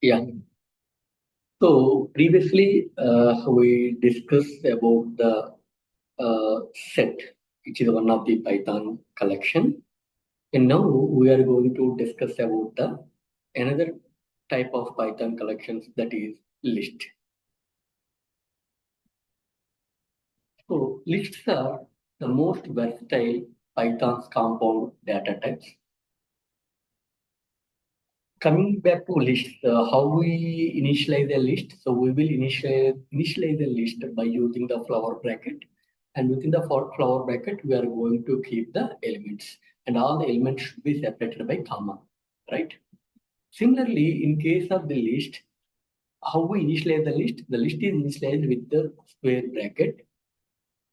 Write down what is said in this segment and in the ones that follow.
Yeah. So previously, we discussed about the set, which is one of the Python collection, and now we are going to discuss about the another type of Python collections, that is list. So lists are the most versatile Python's compound data types. Coming back to lists, how we initialize a list. So we will initialize a list by using the flower bracket. And within the flower bracket, we are going to keep the elements. And all the elements should be separated by comma, right? Similarly, in case of the list, how we initialize the list? The list is initialized with the square bracket.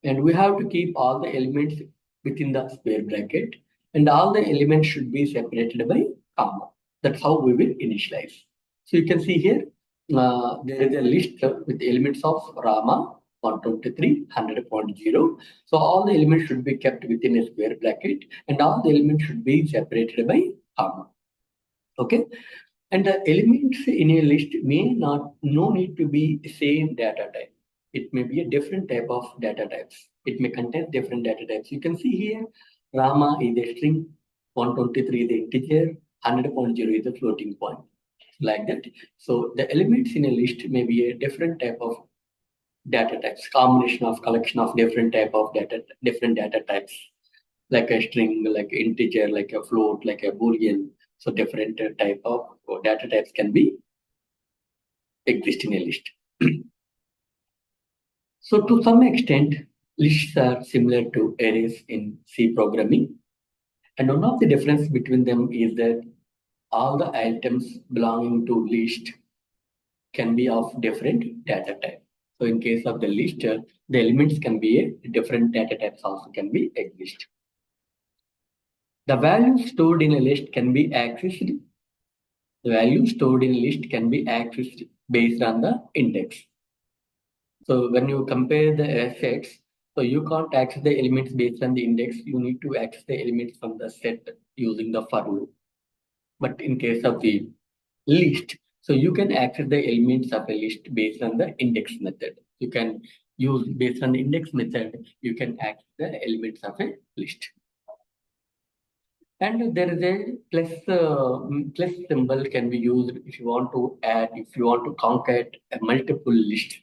And we have to keep all the elements within the square bracket. And all the elements should be separated by comma. That's how we will initialize. So you can see here, there is a list with elements of Rama 123, 100.0. So all the elements should be kept within a square bracket and all the elements should be separated by comma. Okay. And the elements in a list may not, no need to be same data type. It may be a different type of data types. It may contain different data types. You can see here, Rama is a string, 123 is the integer, 100.0 is the floating point, like that. So the elements in a list may be a different type of data types, combination of collection of different type of data, different data types, like a string, like integer, like a float, like a boolean. So different type of data types can be exist in a list. So to some extent, lists are similar to arrays in C programming. And one of the difference between them is that all the items belonging to list can be of different data type. So in case of the list, the elements can be a different data types also can be exist. The values stored in a list can be accessed. The value stored in a list can be accessed based on the index. So when you compare the assets, so you can't access the elements based on the index. You need to access the elements from the set using the for loop. But in case of the list, so you can access the elements of a list based on the index method. You can use based on the index method, you can access the elements of a list. And there is a plus symbol can be used if you want to add, if you want to concat a multiple list.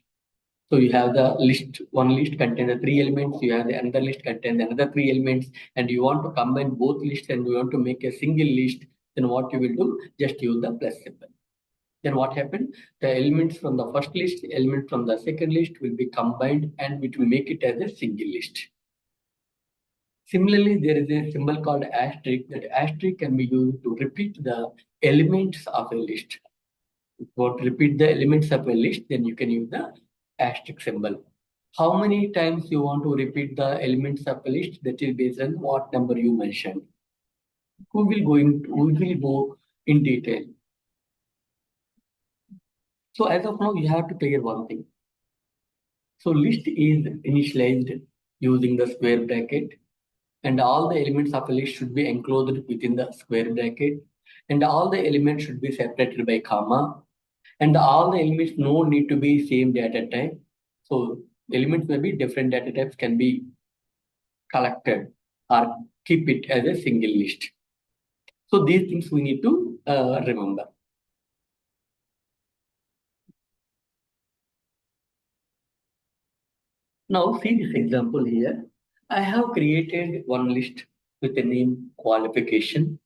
So you have the list, one list contains the three elements, you have the another list contains another three elements, and you want to combine both lists and you want to make a single list, then what you will do? Just use the plus symbol. Then what happened? The elements from the first list, elements from the second list will be combined and it will make it as a single list. Similarly, there is a symbol called asterisk. That asterisk can be used to repeat the elements of a list. If you want to repeat the elements of a list, then you can use the asterisk symbol. How many times you want to repeat the elements of a list, that is based on what number you mentioned. We will go in detail. So as of now, you have to clear one thing. So list is initialized using the square bracket, and all the elements of a list should be enclosed within the square bracket, and all the elements should be separated by comma, and all the elements no need to be same data type. So elements may be different data types can be collected or keep it as a single list. So these things we need to remember. Now see this example here. I have created one list with a name qualification,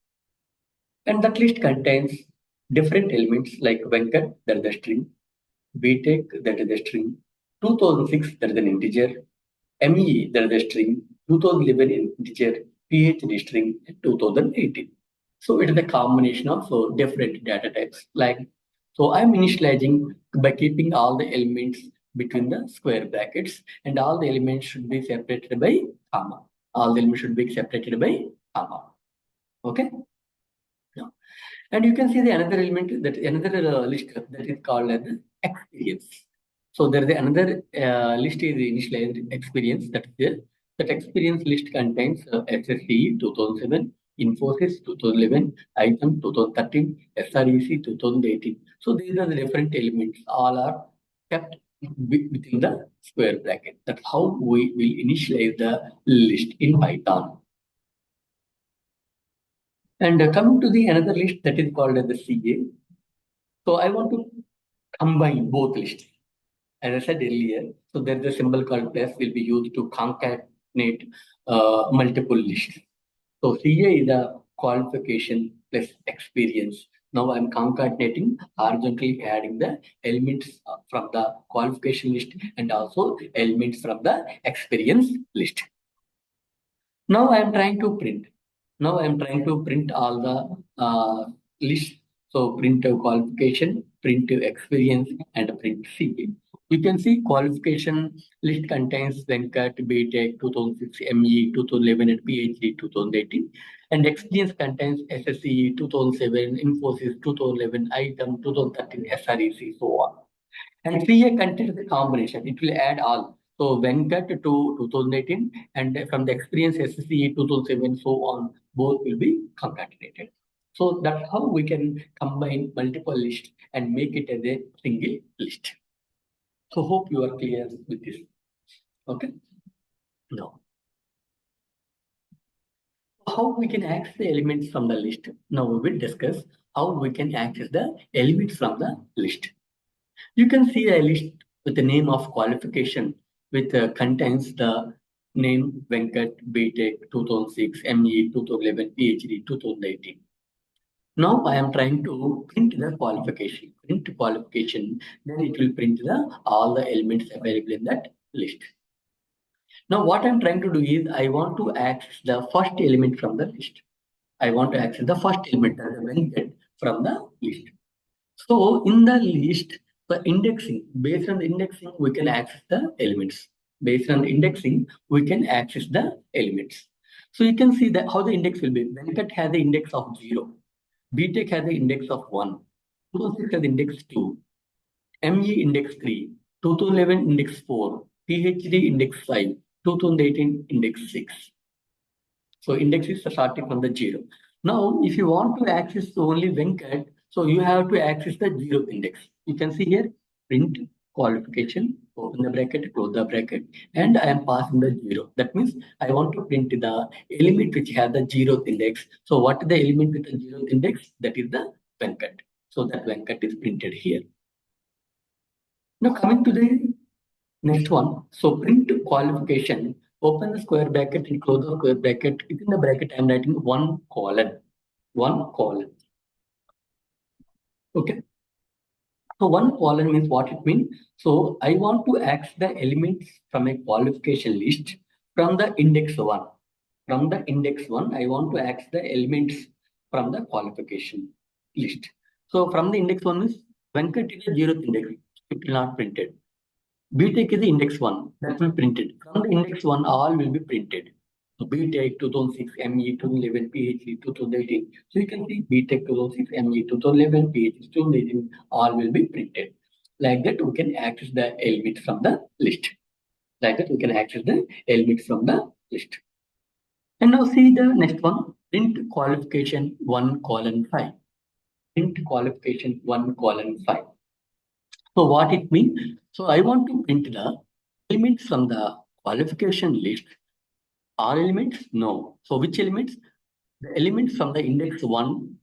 and that list contains different elements like Venkat, that is the string, BTech, that is the string, 2006, that is an integer, ME, that is the string, 2011 integer, PhD string, 2018. So it is a combination of different data types. Like, so I'm initializing by keeping all the elements between the square brackets, and all the elements should be separated by comma. All the elements should be separated by comma. Okay. Yeah. And you can see the another element, that another list that is called as experience. So there is another list is initialized experience, that is there. That experience list contains SSC 2007, Infosys 2011, item 2013, SREC 2018. So these are the different elements. All are kept within the square bracket. That's how we will initialize the list in Python. And coming to the another list that is called as the CA. So I want to combine both lists. As I said earlier, so there's a symbol called plus will be used to concatenate multiple lists. So CA is a qualification plus experience. Now I'm concatenating horizontally adding the elements from the qualification list and also elements from the experience list. Now I'm trying to print. Now I'm trying to print all the lists. So print qualification, print experience, and print CA. You can see qualification list contains Venkat, BTech, 2006, ME, 2011, and PhD, 2018. And experience contains SSE, 2007, Infosys, 2011, ITEM, 2013, SREC, so on. And CA contains the combination. It will add all. So Venkat to 2018 and from the experience SSE 2007, so on, both will be concatenated. So that's how we can combine multiple lists and make it as a single list. So hope you are clear with this. Okay. Now, how we can access the elements from the list. Now we will discuss how we can access the elements from the list. You can see a list with the name of qualification which contains the name Venkat, BTech, 2006, ME, 2011, PhD, 2018. Now I am trying to print the qualification. Print qualification, then it will print all the elements available in that list. Now what I'm trying to do is I want to access the first element from the list. I want to access the first element as a Venkat from the list. So in the list, the indexing, based on the indexing, we can access the elements. Based on the indexing, we can access the elements. So you can see that how the index will be. Venkat has the index of 0. BTech has the index of 1. 2006 has index 2. ME index 3. 2011 index 4. PhD index 5. 2018 index 6. So index is starting from the 0. Now, if you want to access only Venkat, so you have to access the 0th index. You can see here, print qualification, open the bracket, close the bracket, and I am passing the 0. That means I want to print the element which has the 0th index. So what is the element with the 0th index? That is the Venkat. So that Venkat is printed here. Now coming to the next one. So print qualification. Open the square bracket and close the square bracket. Within the bracket, I'm writing 1 colon. 1 colon. Okay. So 1 colon means what it means. So I want to access the elements from a qualification list from the index 1. From the index 1, I want to access the elements from the qualification list. So from the index 1 means Venkat is a 0th index. It will not printed. BTech is the index 1 that will be printed. From the index 1, all will be printed. So BTech 2006, ME 2011, PhD 2018. So you can see BTech 2006, ME 2011, PhD 2018, all will be printed. Like that, we can access the elements from the list. Like that, we can access the elements from the list. And now see the next one, print qualification 1 colon 5. Print qualification 1 colon 5. So what it means? So I want to print the elements from the qualification list. All elements? No. So which elements? The elements from the index 1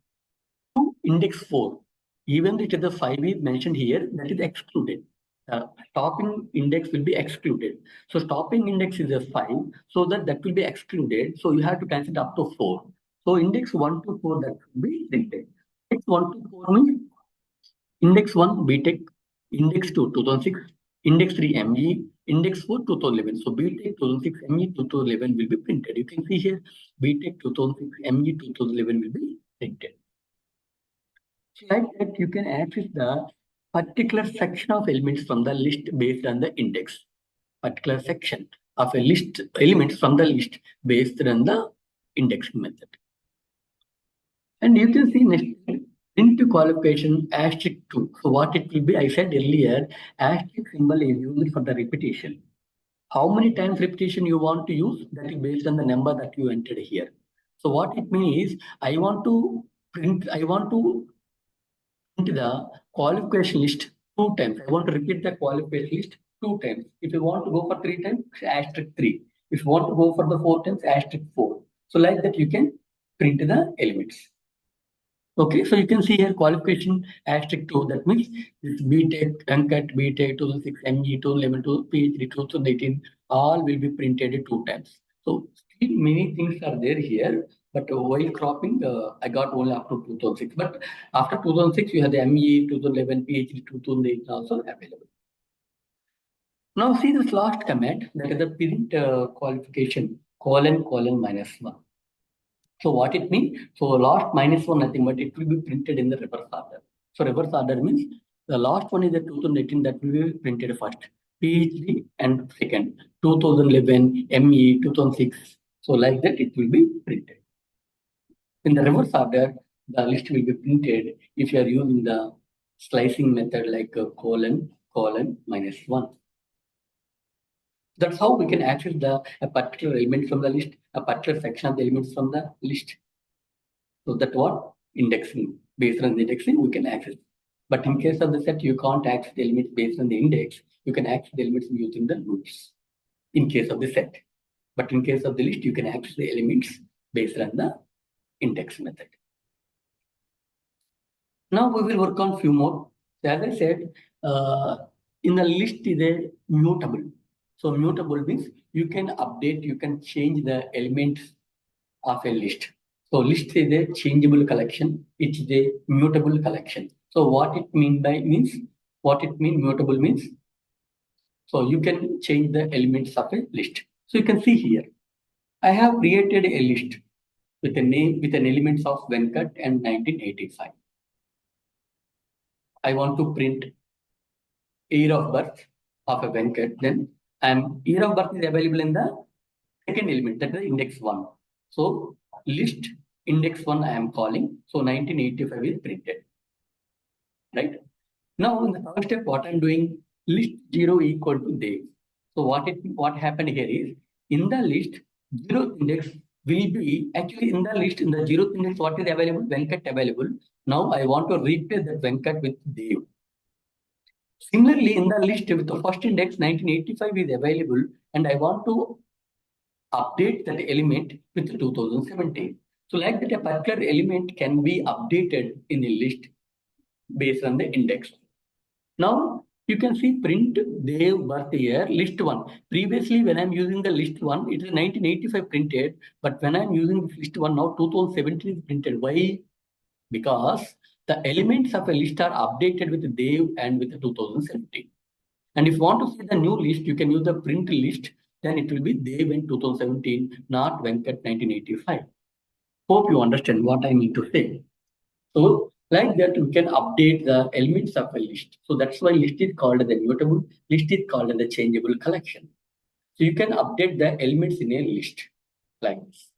to index 4. Even it is the 5 is mentioned here, that is excluded. Stopping index will be excluded. So stopping index is a 5, so that will be excluded. So you have to consider up to 4. So index 1 to 4 that will be printed. Index 1 to 4 means index 1 BTech, index 2 2006, index 3 ME, index 4 2011. So BTech 2006 ME 2011 will be printed. You can see here BTech 2006 ME 2011 will be printed. Like that, you can access the particular section of elements from the list based on the index. Particular section of a list elements from the list based on the indexing method. And you can see next print qualification asterisk 2. So what it will be, I said earlier, asterisk symbol is used for the repetition. How many times repetition you want to use, that is based on the number that you entered here. So what it means is I want to print the qualification list 2 times. I want to repeat the qualification list 2 times. If you want to go for 3 times, asterisk 3. If you want to go for the 4 times, asterisk 4. So like that you can print the elements. Okay, so you can see here qualification asterisk 2. That means this BTech, NCAT, BTech 2006, ME 2011, PhD 2018, all will be printed 2 times. So still many things are there here, but while cropping, I got only up to 2006. But after 2006, you have the ME 2011, PhD 2018 also available. Now see this last command, that is the print qualification : ::(-1). So what it means? So last -1 nothing, but it will be printed in the reverse order. So reverse order means the last one is the 2018, that will be printed first. PhD and second. 2011, ME 2006. So like that it will be printed. In the reverse order, the list will be printed if you are using the slicing method like ::(-1). That's how we can access a particular element from the list, a particular section of the elements from the list. So that what indexing, based on the indexing, we can access. But in case of the set, you can't access the elements based on the index. You can access the elements using the loops in case of the set. But in case of the list, you can access the elements based on the index method. Now we will work on few more. So as I said, in the list is a mutable. So mutable means you can update, you can change the elements of a list. So list is a changeable collection. It is a mutable collection. So what it mean mutable means, so you can change the elements of a list. So you can see here, I have created a list with a name, with an elements of Venkat and 1985. I want to print year of birth of a Venkat. Then year of birth is available in the second element, that is index 1. So list index 1 I am calling. So 1985 is printed. Right? Now in the first step, what I'm doing, list 0 equal to Dev. So what happened here is, in the list, 0th index will be actually in the list, in the 0th index, what is available? Venkat available. Now I want to replace that Venkat with Dev. Similarly, in the list with the first index 1985 is available, and I want to update that element with 2017. So like that, a particular element can be updated in the list based on the index. Now you can see print Dev birth year list 1. Previously, when I'm using the list 1, it is 1985 printed, but when I'm using this list 1 now, 2017 is printed. Why? Because the elements of a list are updated with Dev and with 2017. And if you want to see the new list, you can use the print list. Then it will be Dev in 2017, not Venkat 1985. Hope you understand what I mean to say. So like that, we can update the elements of a list. So that's why list is called as a mutable, list is called as a changeable collection. So you can update the elements in a list like this.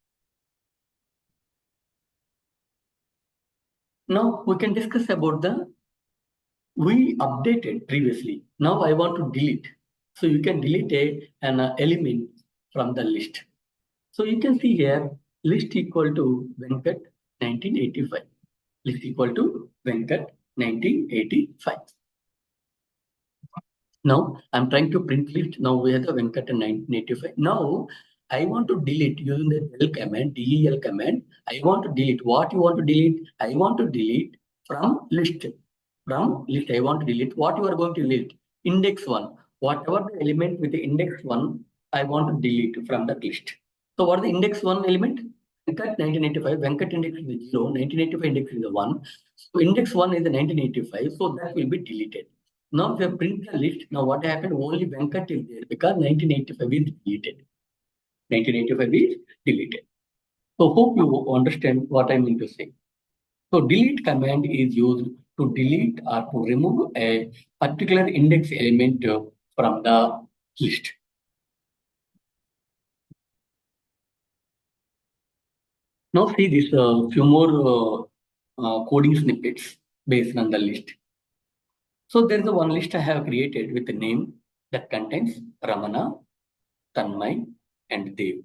Now we can discuss about we updated previously. Now I want to delete. So you can delete an element from the list. So you can see here, list equal to Venkat 1985. List equal to Venkat 1985. Now I'm trying to print list. Now we have the Venkat and 1985. Now I want to delete using the del command, del command. I want to delete. What you want to delete? I want to delete from list. From list, I want to delete. What you are going to delete? Index 1. Whatever the element with the index 1, I want to delete from that list. So what is the index 1 element? Venkat 1985. Venkat index is 0. 1985 index is 1. So index 1 is the 1985. So that will be deleted. Now if you print the list, now what happened? Only Venkat is there because 1985 is deleted. 1985 is deleted. So hope you understand what I mean to say. So delete command is used to delete or to remove a particular index element from the list. Now see this few more coding snippets based on the list. So there is one list I have created with a name that contains Ramana, Tanmay, and Dev.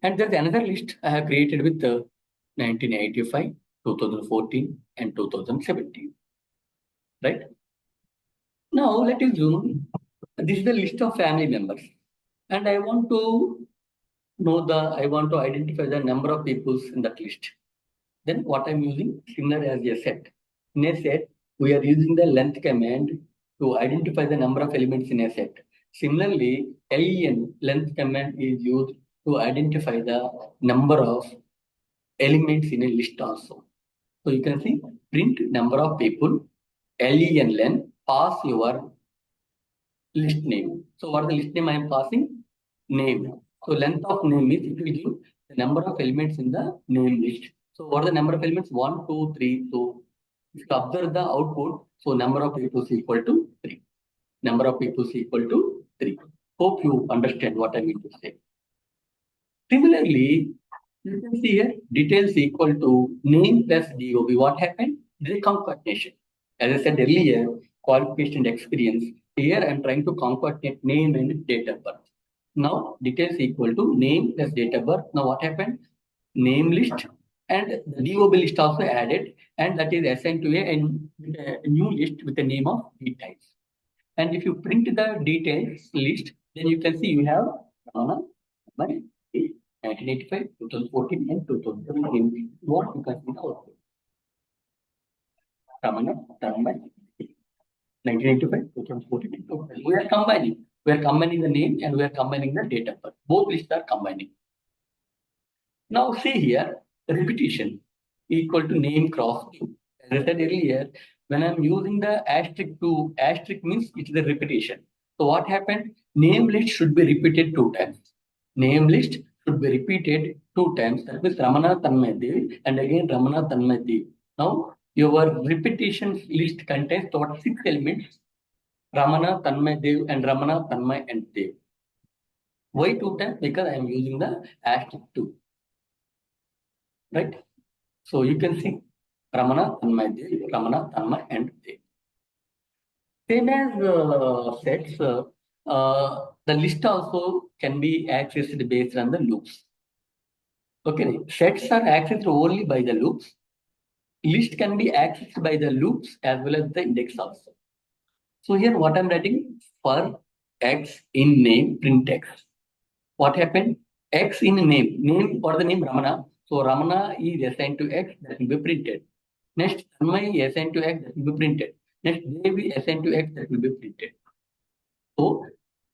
And there's another list I have created with 1985, 2014, and 2017. Right? Now let us zoom. This is the list of family members. And I want to I want to identify the number of peoples in that list. Then what I'm using, similar as a set. In a set, we are using the length command to identify the number of elements in a set. Similarly, len, length command is used to identify the number of elements in a list also. So you can see print number of people, len, pass your list name. So what is the list name I am passing? Name. So length of name is it will give the number of elements in the name list. So what are the number of elements? 1, 2, 3. So if you observe the output, so number of people is equal to 3. Number of people is equal to 3. Hope you understand what I mean to say. Similarly, you can see here details equal to name plus DOB. What happened? This is concatenation. As I said earlier, qualification and experience. Here I am trying to concatenate name and date of birth. Now details equal to name plus date of birth. Now what happened? Name list and the DOB list also added, and that is assigned to a new list with the name of details. And if you print the details list, then you can see you have by 1985, 2014, and 2017. What you can see now? Ramana, Ramana, 1985, 2014, and 2017. We are combining. We are combining the name and we are combining the date of birth. Both lists are combining. Now see here, repetition equal to name cross 2. As I said earlier, when I'm using the asterisk 2, asterisk means it's the repetition. So what happened? Name list should be repeated 2 times. Name list should be repeated 2 times. That means Ramana Tanmay Dev and again Ramana Tanmay Dev. Now your repetition list contains total 6 elements. Ramana Tanmay Dev and Ramana Tanmay and Dev. Why 2 times? Because I am using the asterisk 2. Right? So you can see Ramana, Tanmay, Dev, Ramana, Tanmay, and Dev. Same as sets, the list also can be accessed based on the loops. Okay, sets are accessed only by the loops. List can be accessed by the loops as well as the index also. So here what I'm writing for X in name print X. What happened? X in name for the name Ramana. So Ramana is assigned to X, that will be printed. Next, Tanmay is assigned to X, that will be printed. Next, Dev is assigned to X, that will be printed. So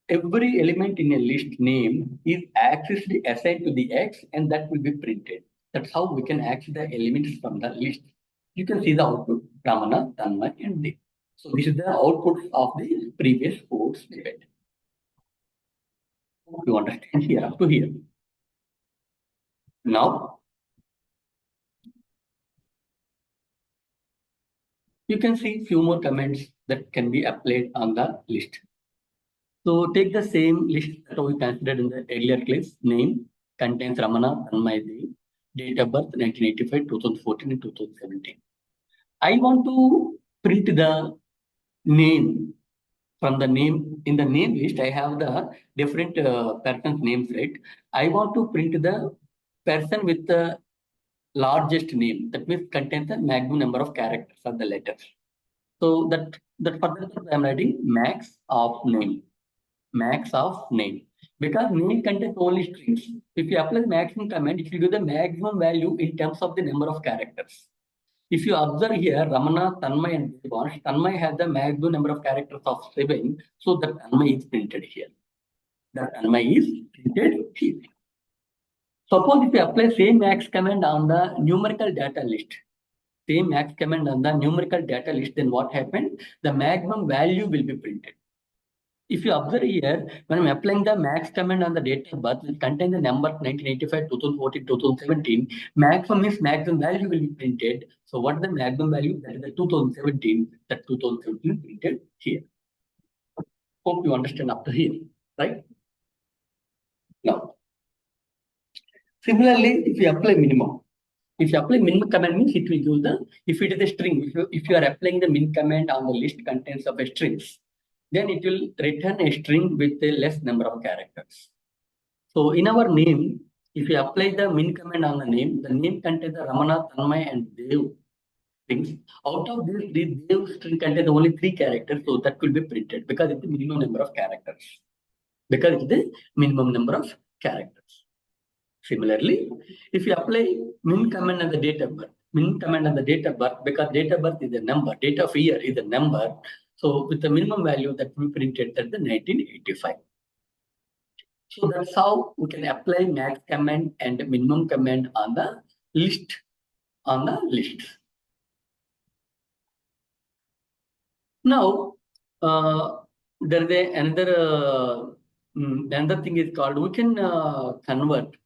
every element in a list name is accessed assigned to the X and that will be printed. That's how we can access the elements from the list. You can see the output, Ramana, Tanmay, and Dev. So this is the output of the previous code snippet. You understand here up to here. Now, you can see few more comments that can be applied on the list. So take the same list that we considered in the earlier class. Name contains Ramana, Tanmay Dev, date of birth 1985, 2014, and 2017. I want to print the name from the name. In the name list, I have the different person's names, right? I want to print the person with the largest name. That means contains the maximum number of characters or the letters. So that for that I am writing max of name. Max of name. Because name contains only strings. If you apply the maximum command, it will give the maximum value in terms of the number of characters. If you observe here, Ramana, Tanmay, and Devansh, Tanmay has the maximum number of characters of 7, so the Tanmay is printed here. The Tanmay is printed here. Suppose if you apply same max command on the numerical data list, same max command on the numerical data list, then what happened? The maximum value will be printed. If you observe here, when I'm applying the max command on the date of birth, which contains the number 1985, 2014, 2017, maximum is maximum value will be printed. So what is the maximum value? That is the 2017, that 2017 printed here. Hope you understand up to here, right? Now, similarly, if you apply minimum, command means it will give the, if it is a string, if you are applying the min command on the list contents of a strings, then it will return a string with a less number of characters. So in our name, if you apply the min command on the name contains the Ramana, Tanmay, and Dev strings. Out of these, the Dev string contains only 3 characters, so that will be printed because it's the minimum number of characters. Because it's the minimum number of characters. Similarly, if you apply min command on the date of birth, because date of birth is a number, date of year is a number, so with the minimum value that we printed at the 1985. So that's how we can apply max command and minimum command on the list. Now, there is another thing is called, we can convert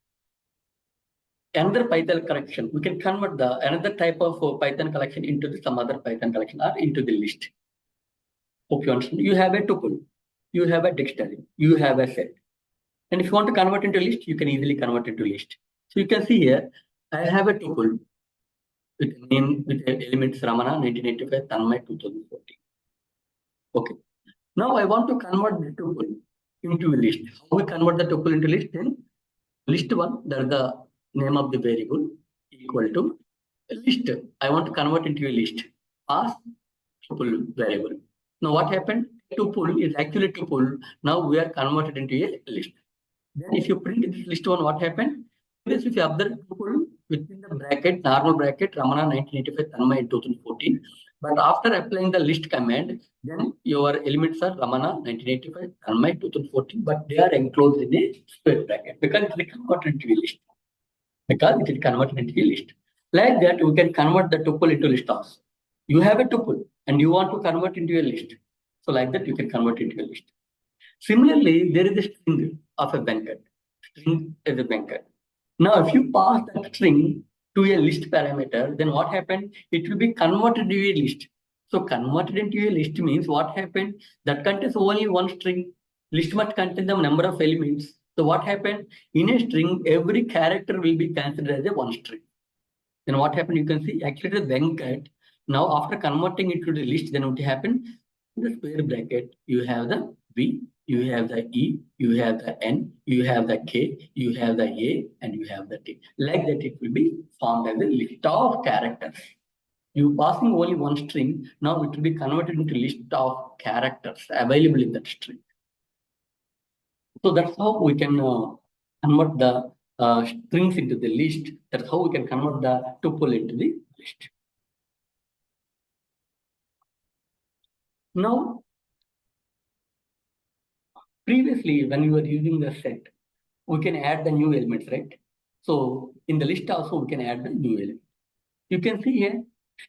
another Python collection. We can convert another type of Python collection into some other Python collection or into the list. Hope you understand. You have a tuple, you have a dictionary, you have a set. And if you want to convert into a list, you can easily convert into a list. So you can see here, I have a tuple with name with the elements Ramana 1985, Tanmay 2014. Okay. Now I want to convert the tuple into a list. How we convert the tuple into list? Then list one, that is the name of the variable, equal to list. I want to convert into a list. Pass tuple variable. Now what happened? Tuple is actually tuple. Now we are converted into a list. Then if you print this list one, what happened? If you observe tuple within the bracket, normal bracket, Ramana 1985, Tanmay 2014. But after applying the list command, then your elements are Ramana 1985, Tanmay 2014, but they are enclosed in a square bracket because it is converted into a list. Like that, we can convert the tuple into list also. You have a tuple and you want to convert into a list. So like that, you can convert into a list. Similarly, there is a string of a Venkat. String is a Venkat. Now, if you pass that string to a list parameter, then what happened? It will be converted to a list. So converted into a list means what happened? That contains only one string. List must contain the number of elements. So what happened? In a string, every character will be considered as a one string. Then what happened? You can see actually the Venkat. Now after converting it to the list, then what happened? In the square bracket, you have the V, you have the E, you have the N, you have the K, you have the A, and you have the T. Like that, it will be formed as a list of characters. You passing only one string, now it will be converted into list of characters available in that string. So that's how we can convert the strings into the list. That's how we can convert the tuple into the list. Now, previously, when you were using the set, we can add the new elements, right? So in the list also, we can add the new element. You can see here,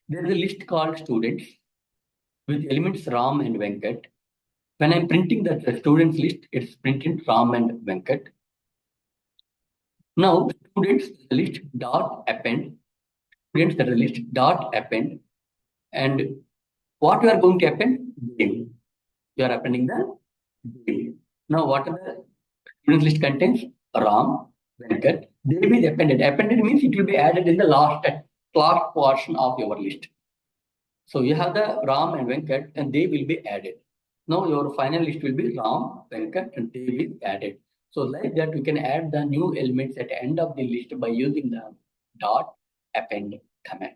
there is a list called students with elements Ram and Venkat. When I'm printing the students list, it's printed Ram and Venkat. Now, students list dot append, students that are list dot append, and what you are going to append? Name. You are appending the name. Now, what are the students list contains? Ram, Venkat. They will be appended. Appended means it will be added in the last portion of your list. So you have the Ram and Venkat, and they will be added. Now your final list will be Ram, Venkat, and they will be added. So like that, we can add the new elements at the end of the list by using the dot append command.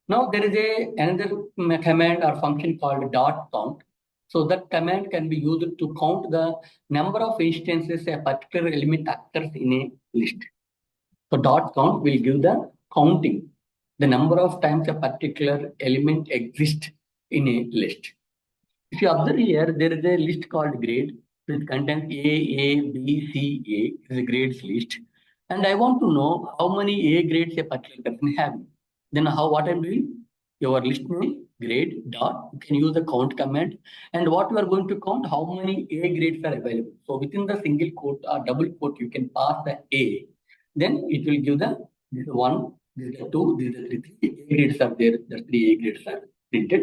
Now there is another command or function called dot count. So that command can be used to count the number of instances a particular element occurs in a list. So dot count will give the counting, the number of times a particular element exists in a list. If you observe here, there is a list called grade which contains A, B, C, A is a grades list. And I want to know how many A grades a particular person has. Then what I'm doing? Your list name, grade, dot, you can use the count command. And what you are going to count, how many A grades are available. So within the single quote or double quote, you can pass the A. Then it will give the this is 1, this is 2, this is 3. 3 A grades are there. The 3 A grades are printed.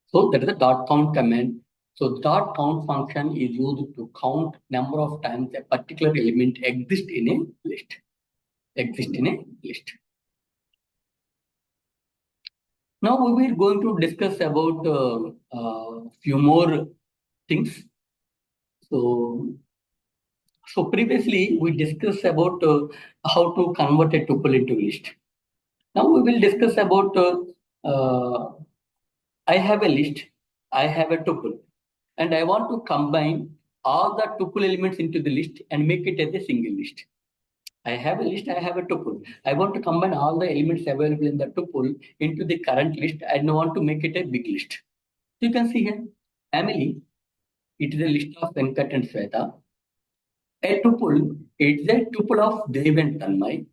So that is the dot count command. So dot count function is used to count number of times a particular element exists in a list. Now we are going to discuss about few more things. So, so previously we discussed about how to convert a tuple into list. Now we will discuss about I have a list, I have a tuple, and I want to combine all the tuple elements into the list and make it as a single list. I have a list, I have a tuple. I want to combine all the elements available in the tuple into the current list and I want to make it a big list. So you can see here, family, it is a list of Venkat and Sweta. A tuple, it's a tuple of Dev and Tanmay.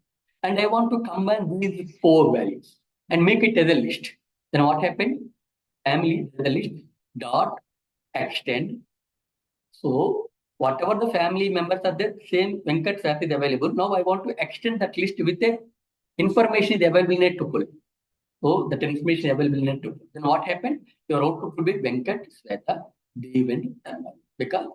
And I want to combine these four values and make it as a list. Then what happened? Family as a list dot extend. So whatever the family members are there, same Venkat Sweta is available. Now I want to extend that list with a information is available in a tuple. So that information is available in a tuple. Then what happened? Your output will be Venkat, Sweta, Dev and Tanmay. Because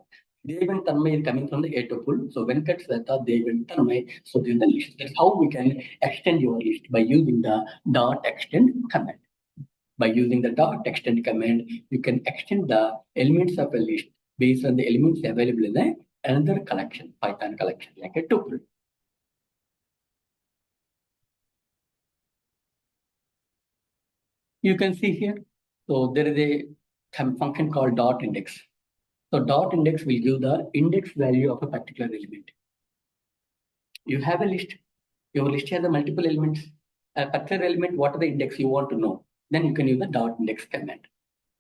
Dev and Tanmay is coming from the A tuple. So Venkat, Sweta, Dev and Tanmay. So this is the list. That's how we can extend your list by using the dot extend command. By using the dot extend command, you can extend the elements of a list based on the elements available in another collection, Python collection, like a tuple. You can see here. So there is a function called dot index. So dot index will give the index value of a particular element. You have a list. Your list has a multiple elements. A particular element, what are the index you want to know? Then you can use the dot index command.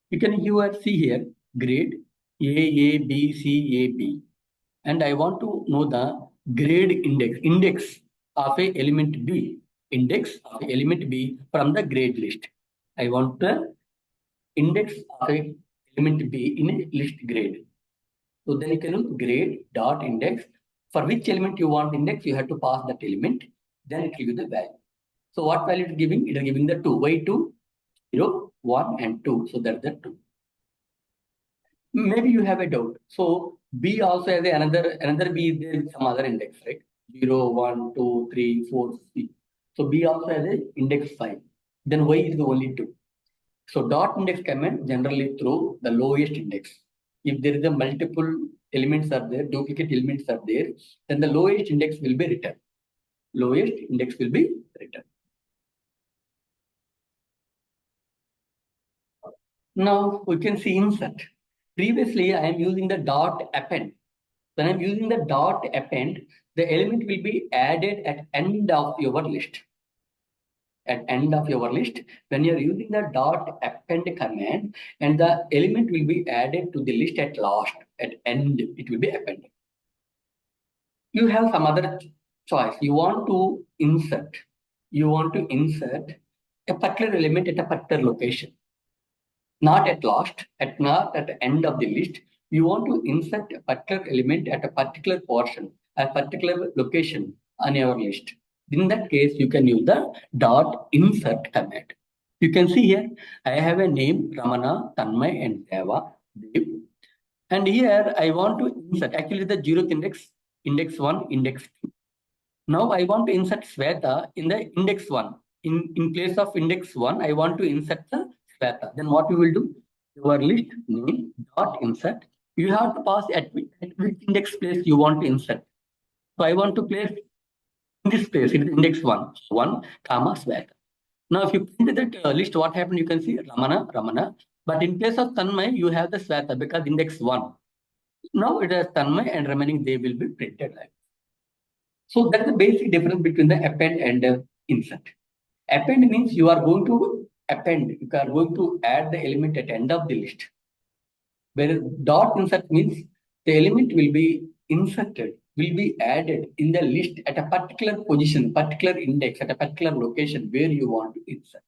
You can see here grade A, B, C, A, B. And I want to know the grade index of a element B. Index of a element B from the grade list. I want the index of a element B in a list grade. So then you can use grade dot index. For which element you want index, you have to pass that element. Then it will give the value. So what value it is giving? It is giving the 2. Why 2? 0, 1 and 2. So that's the 2. Maybe you have a doubt. So B also has another B is there with some other index, right? 0, 1, 2, 3, 4, C. So B also has a index 5. Then Y is the only 2. So dot index command generally throw the lowest index. If there is a multiple elements are there, duplicate elements are there, then the lowest index will be returned. Lowest index will be returned. Now we can see insert. Previously, I am using the dot append. When I'm using the dot append, the element will be added at end of your list. At end of your list, when you're using the dot append command, and the element will be added to the list at last, at end, it will be appended. You have some other choice. You want to insert a particular element at a particular location. Not at last, not at the end of the list. You want to insert a particular element at a particular portion, a particular location on your list. In that case, you can use the dot insert command. You can see here, I have a name Ramana, Tanmay, and Deva, Dev. And here I want to insert actually the 0th index, index 1, index 2. Now I want to insert Sweta in the index 1. In place of index 1, I want to insert the Sweta. Then what we will do? Your list name dot insert. You have to pass at which index place you want to insert. So I want to place in this place, it is index 1, comma Sweta. Now if you print that list, what happened? You can see Ramana. But in place of Tanmay, you have the Sweta because index 1. Now it has Tanmay and remaining they will be printed like. So that's the basic difference between the append and insert. Append means you are going to append, you are going to add the element at end of the list. Whereas dot insert means the element will be inserted, will be added in the list at a particular position, particular index, at a particular location where you want to insert.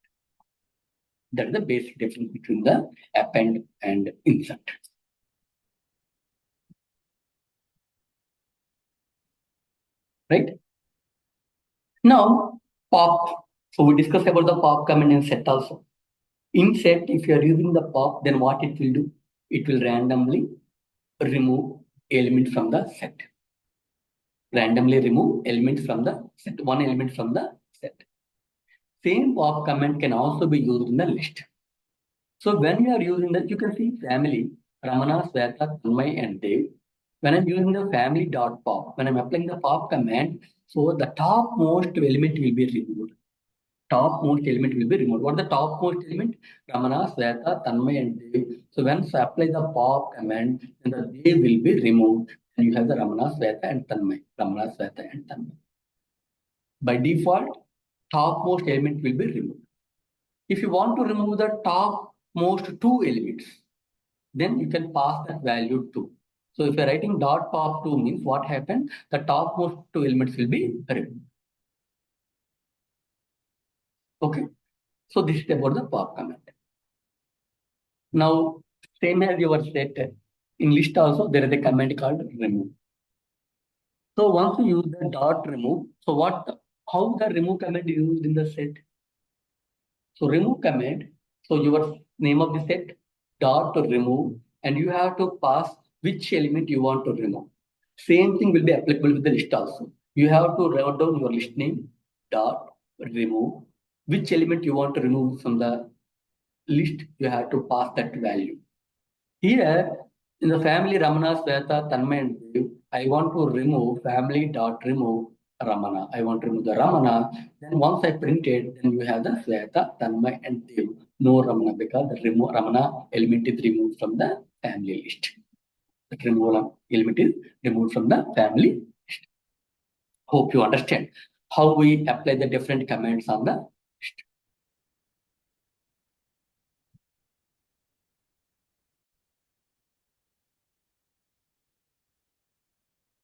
That is the basic difference between the append and insert. Right? Now, pop. So we discussed about the pop command and set also. In set, if you are using the pop, then what it will do? It will randomly remove element from the set. Randomly remove elements from the set, one element from the set. same pop command can also be used in the list. So when you are using that, you can see family, Ramana, Sweta, Tanmay, and Dev. When I'm using the family dot pop, when I'm applying the pop command, so the topmost element will be removed. Topmost element will be removed. What is the topmost element? Ramana, Sweta, Tanmay, and Dev. So once I apply the pop command, then the Dev will be removed. And you have the Ramana, Sweta, and Tanmay. Ramana, Sweta, and Tanmay. By default, topmost element will be removed. If you want to remove the topmost two elements, then you can pass that value 2. So if you're writing dot pop 2 means what happened? The topmost two elements will be removed. Okay. So this is about the pop command. Now, same as your set, in list also there is a command called remove. So once you use the dot remove, so how the remove command is used in the set? So remove command, so your name of the set, dot to remove, and you have to pass which element you want to remove. Same thing will be applicable with the list also. You have to write down your list name, dot remove, which element you want to remove from the list, you have to pass that value. Here, in the family Ramana, Sweta, Tanmay, and Dev, I want to remove family dot remove Ramana. I want to remove the Ramana. Then once I print it, then you have the Sweta, Tanmay, and Dev. No Ramana because the Ramana element is removed from the family list. The remove element is removed from the family list. Hope you understand how we apply the different commands on the list.